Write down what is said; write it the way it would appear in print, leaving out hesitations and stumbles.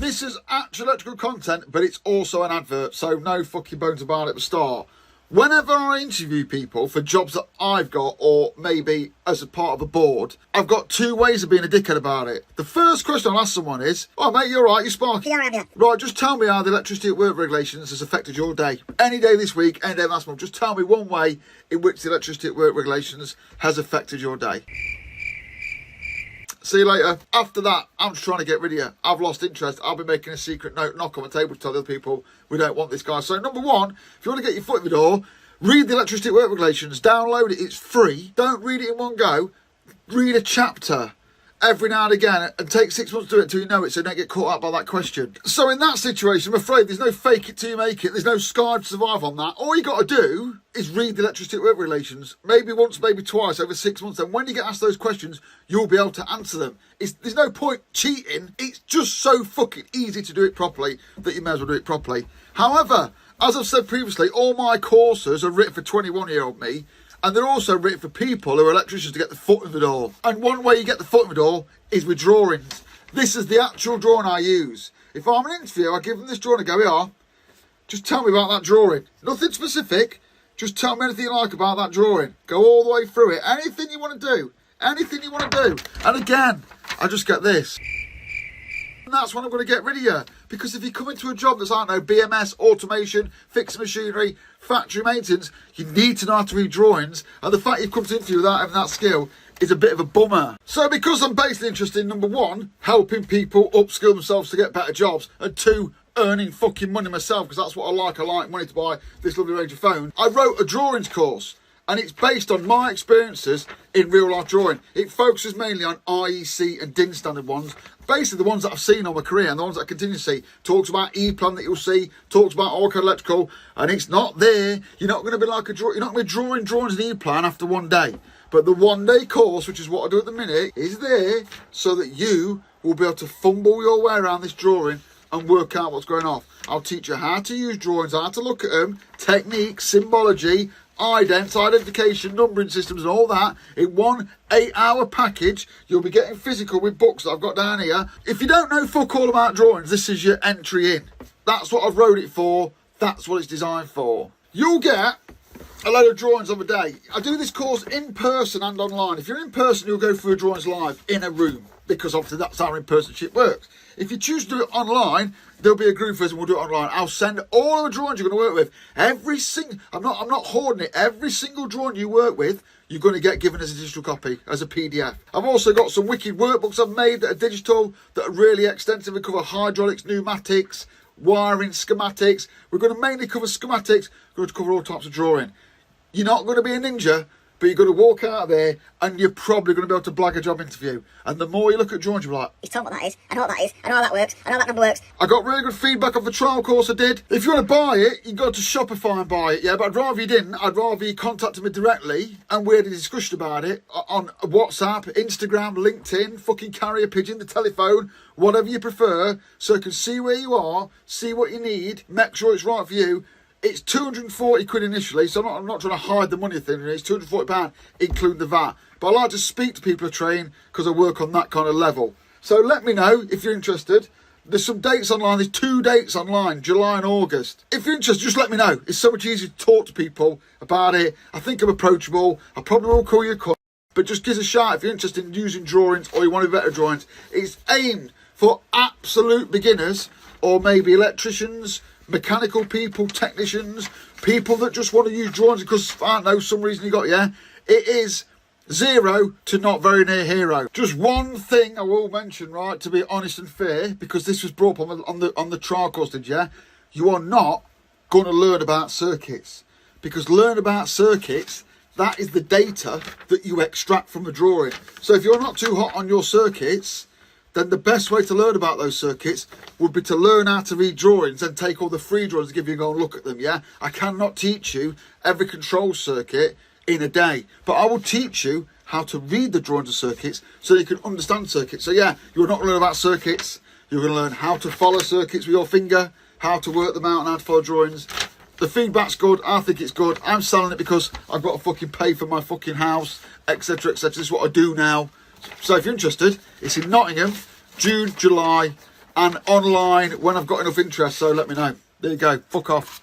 This is actual electrical content, but it's also an advert, so no fucking bones about it at the start. Whenever I interview people for jobs that I've got, or maybe as a part of a board, I've got two ways of being a dickhead about it. The first question I'll ask someone is, "Oh mate, you're right, you're sparky." Yeah. Right, just tell me how the electricity at work regulations has affected your day. Any day this week, any day last month, just tell me one way in which the electricity at work regulations has affected your day. See you later. After that, I'm just trying to get rid of you. I've lost interest. I'll be making a secret note, knock on the table to tell the other people we don't want this guy. So number one, if you want to get your foot in the door, read the electricity at work regulations. Download it. It's free. Don't read it in one go. Read a chapter every now and again and take 6 months to do it until you know it, so you don't get caught up by that question. So in that situation, I'm afraid there's no fake it till you make it. There's no scar to survive on that. All you got to do is read the electricity at work regulations. Maybe once, maybe twice over 6 months. And when you get asked those questions, you'll be able to answer them. There's no point cheating. It's just so fucking easy to do it properly that you may as well do it properly. However, as I've said previously, all my courses are written for 21-year-old me. And they're also written for people who are electricians to get the foot in the door. And one way you get the foot in the door is with drawings. This is the actual drawing I use. If I'm an interview, I give them this drawing and go, "Here, just tell me about that drawing." Nothing specific. Just tell me anything you like about that drawing. Go all the way through it. Anything you want to do. Anything you want to do. And again, I just get this. And that's when I'm going to get rid of you. Because if you come into a job that's, I don't know, BMS, automation, fixed machinery, factory maintenance, you need to know how to read drawings. And the fact you've come to interview without having that skill is a bit of a bummer. So because I'm basically interested in, number one, helping people upskill themselves to get better jobs, and two, earning fucking money myself, because that's what I like. I like money to buy this lovely range of phones. I wrote a drawings course. And it's based on my experiences in real life drawing. It focuses mainly on AEC and DIN standard ones. Basically the ones that I've seen on my career and the ones that I continue to see. Talks about E-plan that you'll see. Talks about Orca Electrical. And it's not there. You're not going to be like you're not going to be drawing drawings in E-plan after one day. But the 1 day course, which is what I do at the minute, is there so that you will be able to fumble your way around this drawing and work out what's going on. I'll teach you how to use drawings, how to look at them, technique, symbology, idents, identification, numbering systems and all that in one 8-hour package. You'll be getting physical with books that I've got down here. If you don't know fuck all about drawings, this is your entry in. That's what I've wrote it for. That's what it's designed for. You'll get a load of drawings of a day. I do this course in person and online. If you're in person, you'll go through drawings live in a room, because obviously that's how in-person shit works. If you choose to do it online, there'll be a group of us and we'll do it online. I'll send all of the drawings you're going to work with. I'm not hoarding it. Every single drawing you work with, you're going to get given as a digital copy, as a PDF. I've also got some wicked workbooks I've made that are digital, that are really extensive. We cover hydraulics, pneumatics, wiring, schematics. We're going to mainly cover schematics. We're going to cover all types of drawing. You're not going to be a ninja, but you're going to walk out of there and you're probably going to be able to blag a job interview. And the more you look at drawings, you're like, "He's told me what that is. I know what that is. I know how that works. I know how that number works." I got really good feedback of the trial course I did. If you want to buy it, you can go to Shopify and buy it, yeah? But I'd rather you didn't. I'd rather you contacted me directly and we had a discussion about it on WhatsApp, Instagram, LinkedIn, fucking carrier pigeon, the telephone, whatever you prefer, so I can see where you are, see what you need, make sure it's right for you. It's 240 quid initially, so I'm not trying to hide the money thing. It's £240, including the VAT. But I like to speak to people who train because I work on that kind of level. So let me know if you're interested. There's some dates online. There's 2 dates online, July and August. If you're interested, just let me know. It's so much easier to talk to people about it. I think I'm approachable. I probably will call you a cunt. But just give us a shout if you're interested in using drawings or you want to do better drawings. It's aimed for absolute beginners or maybe electricians, mechanical people, technicians, people that just want to use drawings because, I don't know, some reason you got, yeah? It is 0 to not very near hero. Just one thing I will mention, right, to be honest and fair, because this was brought up on the trial course, yeah? You are not going to learn about circuits. Because learn about circuits, that is the data that you extract from the drawing. So if you're not too hot on your circuits, then the best way to learn about those circuits would be to learn how to read drawings and take all the free drawings and give you a go and look at them, yeah? I cannot teach you every control circuit in a day, but I will teach you how to read the drawings of circuits so you can understand circuits. So yeah, you're not going to learn about circuits, you're going to learn how to follow circuits with your finger, how to work them out and how to follow drawings. The feedback's good, I think it's good. I'm selling it because I've got to fucking pay for my fucking house, etc, etc. This is what I do now. So if you're interested, it's in Nottingham, June, July, and online when I've got enough interest. So let me know. There you go. Fuck off.